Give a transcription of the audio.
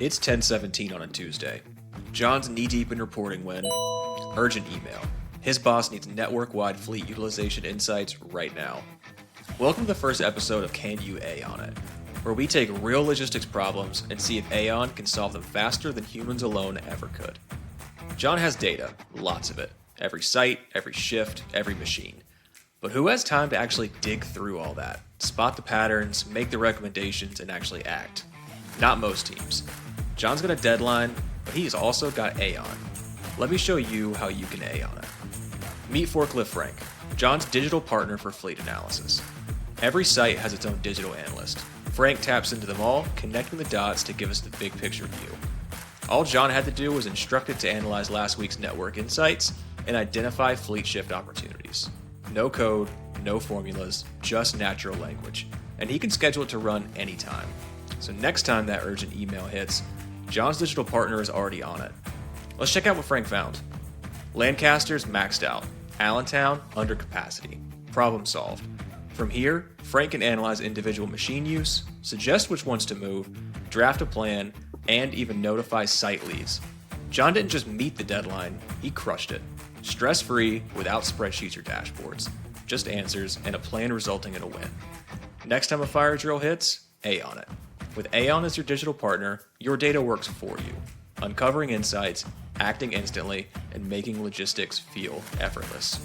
It's 10:17 on a Tuesday. John's knee-deep in reporting when urgent email. His boss needs network-wide fleet utilization insights right now. Welcome to the first episode of Can You AiOn It, where we take real logistics problems and see if AiOn can solve them faster than humans alone ever could. John has data, lots of it. Every site, every shift, every machine. But who has time to actually dig through all that, spot the patterns, make the recommendations, and actually act? Not most teams. John's got a deadline, but he's also got AiOn. Let me show you how you can AiOn it. Meet Forklift Frank, John's digital partner for fleet analysis. Every site has its own digital analyst. Frank taps into them all, connecting the dots to give us the big picture view. All John had to do was instruct it to analyze last week's network insights and identify fleet shift opportunities. No code, no formulas, just natural language. And he can schedule it to run anytime. So next time that urgent email hits, John's digital partner is already on it. Let's check out what Frank found. Lancaster's maxed out. Allentown under capacity. Problem solved. From here, Frank can analyze individual machine use, suggest which ones to move, draft a plan, and even notify site leads. John didn't just meet the deadline, he crushed it. Stress-free, without spreadsheets or dashboards. Just answers and a plan resulting in a win. Next time a fire drill hits, AiOn it. With AiOn as your digital partner, your data works for you, uncovering insights, acting instantly, and making logistics feel effortless.